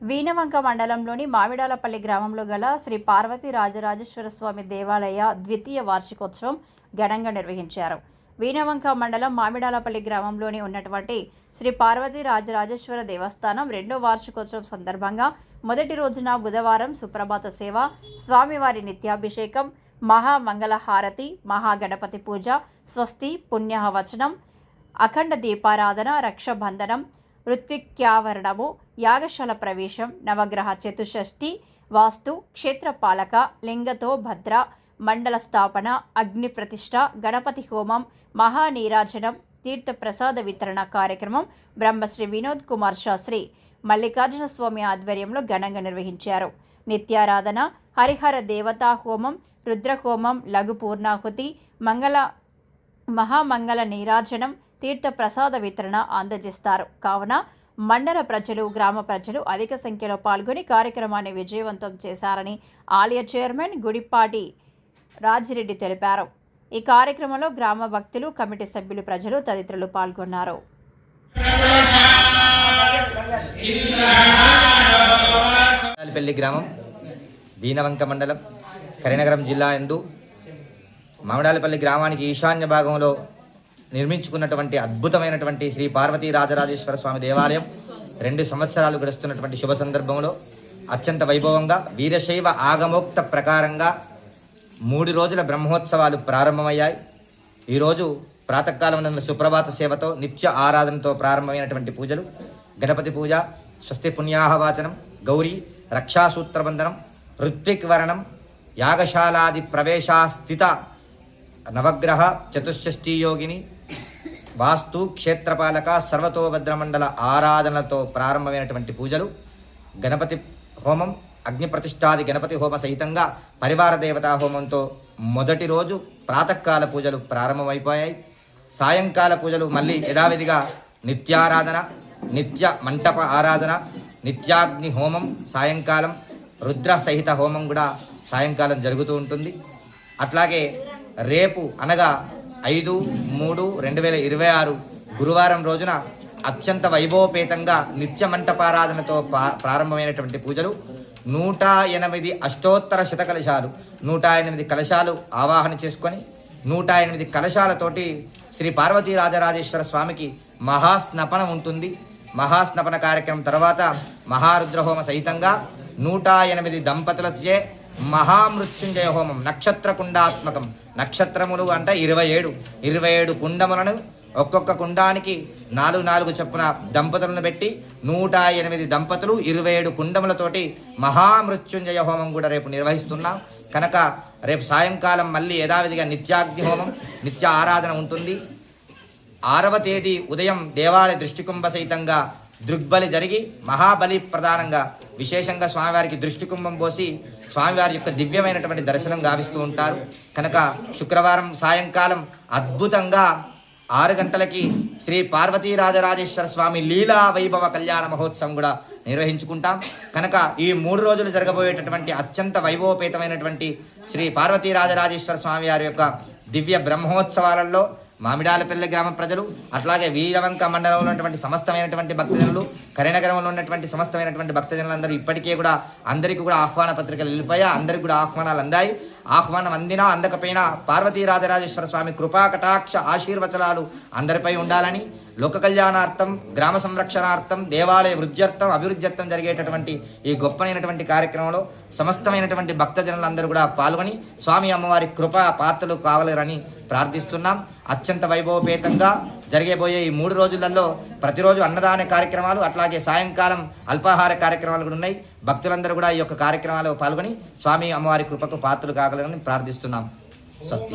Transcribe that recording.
వీణవంక మండలంలోని మామిడాలపల్లి గ్రామంలో గల శ్రీ పార్వతీ రాజరాజేశ్వర స్వామి దేవాలయ ద్వితీయ వార్షికోత్సవం ఘనంగా నిర్వహించారు. వీణవంక మండలం మామిడాలపల్లి గ్రామంలోని ఉన్నటువంటి శ్రీ పార్వతీ రాజరాజేశ్వర దేవస్థానం రెండో వార్షికోత్సవం సందర్భంగా మొదటి రోజున బుధవారం సుప్రభాత సేవ, స్వామివారి నిత్యాభిషేకం, మహామంగళ హారతి, మహాగణపతి పూజ, స్వస్తి, పుణ్యవచనం, అఖండ దీపారాధన, రక్షబంధనం, ఋత్విక్యావరణము, యాగశాల ప్రవేశం, నవగ్రహ చతుషష్ఠి, వాస్తు, క్షేత్రపాలక, లింగతో భద్ర, మండల స్థాపన, అగ్ని ప్రతిష్ఠ, గణపతి హోమం, మహానీరాజనం, తీర్థ ప్రసాద వితరణ కార్యక్రమం బ్రహ్మశ్రీ వినోద్ కుమార్ శాస్త్రి మల్లికార్జున స్వామి ఆధ్వర్యంలో ఘనంగా నిర్వహించారు. నిత్యారాధన, హరిహర దేవతా హోమం, రుద్రహోమం, లఘు పూర్ణాహుతి, మహామంగళ నీరాజనం, తీర్థ ప్రసాద వితరణ అందజేస్తారు. కావున మండల ప్రజలు, గ్రామ ప్రజలు అధిక సంఖ్యలో పాల్గొని కార్యక్రమాన్ని విజయవంతం చేశారని ఆలయ చైర్మన్ గుడిపాటి రాజిరెడ్డి తెలిపారు. ఈ కార్యక్రమంలో గ్రామ భక్తులు, కమిటీ సభ్యులు, ప్రజలు తదితరులు పాల్గొన్నారు. పెళ్లి గ్రామం, వీణవంక మండలం, కరీంనగర్ జిల్లా యందు మామిడాలపల్లి గ్రామానికి ఈశాన్య భాగంలో నిర్మించుకున్నటువంటి అద్భుతమైనటువంటి శ్రీ పార్వతీ రాజరాజేశ్వర స్వామి దేవాలయం 2 సంవత్సరాలు గడుస్తున్నటువంటి శుభ సందర్భంలో అత్యంత వైభవంగా వీరశైవ ఆగమోక్త ప్రకారంగా 3 రోజుల బ్రహ్మోత్సవాలు ప్రారంభమయ్యాయి. ఈరోజు ప్రాతకాలం సుప్రభాత సేవతో, నిత్య ఆరాధనతో ప్రారంభమైనటువంటి పూజలు గణపతి పూజ, స్వస్తి పుణ్యాహవాచనం, గౌరీ రక్షాసూత్రబంధనం, ఋత్విక్ వర్ణం, యాగశాలాది ప్రవేశాస్థిత నవగ్రహ చతుషష్ఠీ యోగిని, వాస్తు, క్షేత్రపాలక, సర్వతోభద్రమండల ఆరాధనలతో ప్రారంభమైనటువంటి పూజలు గణపతి హోమం, అగ్ని ప్రతిష్ఠాది గణపతి హోమ సహితంగా పరివార దేవతా హోమంతో మొదటి రోజు ప్రాతకాల పూజలు ప్రారంభమైపోయాయి. సాయంకాల పూజలు మళ్ళీ యథావిధిగా నిత్యారాధన, నిత్య మంటప ఆరాధన, నిత్యాగ్ని హోమం, సాయంకాలం రుద్ర సహిత హోమం కూడా సాయంకాలం జరుగుతూ ఉంటుంది. అట్లాగే రేపు అనగా 5/3/2026 గురువారం రోజున అత్యంత వైభవపేతంగా నిత్య మంటపారాధనతో ప్రారంభమైనటువంటి పూజలు 108 అష్టోత్తర శతకలశాలు, 108 కలశాలు ఆవాహన చేసుకొని 108 కలశాలతోటి శ్రీ పార్వతీ రాజరాజేశ్వర స్వామికి మహాస్నపనం ఉంటుంది. మహాస్నపన కార్యక్రమం తర్వాత మహారుద్రహోమ సహితంగా 108 దంపతులచే మహామృత్యుంజయ హోమం, నక్షత్ర కుండాత్మకం, నక్షత్రములు అంటే 27 కుండములను ఒక్కొక్క కుండానికి 4 చొప్పున దంపతులను పెట్టి 108 దంపతులు 27 కుండములతోటి మహామృత్యుంజయ హోమం కూడా రేపు నిర్వహిస్తున్నాం. కనుక రేపు సాయంకాలం మళ్ళీ యథావిధిగా నిత్యాగ్ని హోమం, నిత్య ఆరాధన ఉంటుంది. 6వ తేదీ ఉదయం దేవాలయ దృష్టికుంభ సహితంగా దృగ్బలి జరిగి మహాబలి ప్రధానంగా విశేషంగా స్వామివారికి దృష్టికుంభం పోసి స్వామివారి యొక్క దివ్యమైనటువంటి దర్శనం గావిస్తూ ఉంటారు. కనుక శుక్రవారం సాయంకాలం అద్భుతంగా 6 గంటలకి శ్రీ పార్వతీ రాజరాజేశ్వర స్వామి లీలా వైభవ కళ్యాణ మహోత్సవం కూడా నిర్వహించుకుంటాం. కనుక ఈ 3 రోజులు జరగబోయేటటువంటి అత్యంత వైభవపేతమైనటువంటి శ్రీ పార్వతీ రాజరాజేశ్వర స్వామి వారి యొక్క దివ్య బ్రహ్మోత్సవాలలో మామిడాలపల్లి గ్రామ ప్రజలు, అట్లాగే వీణవంక మండలంలో ఉన్నటువంటి సమస్తమైనటువంటి భక్తజనులు, కరీంనగరంలో ఉన్నటువంటి సమస్తమైనటువంటి భక్తజనులందరూ ఇప్పటికే కూడా అందరికీ కూడా ఆహ్వాన పత్రికలు వెళ్ళిపోయా, అందరికీ కూడా ఆహ్వానాలు అందాయి. ఆహ్వానం అందినా అందకపోయినా పార్వతీ రాజరాజేశ్వర స్వామి కృపా కటాక్ష ఆశీర్వచనాలు అందరిపై ఉండాలని, లోక కళ్యాణార్థం, గ్రామ సంరక్షణార్థం, దేవాలయ వృద్ధ్యర్థం, అభివృద్ధ్యర్థం జరిగేటటువంటి ఈ గొప్పనైనటువంటి కార్యక్రమంలో సమస్తమైనటువంటి భక్తజనులందరూ కూడా పాల్గొని స్వామి అమ్మవారి కృపా పాత్రలు కావాలని ప్రార్థిస్తున్నాం. అత్యంత వైభవపేతంగా జరిగేబోయే ఈ 3 రోజులలో ప్రతిరోజు అన్నదాన కార్యక్రమాలు, అట్లాగే సాయంకాలం అల్పాహార కార్యక్రమాలు కూడా ఉన్నాయి. భక్తులందరూ కూడా ఈ యొక్క కార్యక్రమాల్లో పాల్గొని స్వామి అమ్మవారి కృపకు పాత్రలు కాగలని ప్రార్థిస్తున్నాం. స్వస్తి.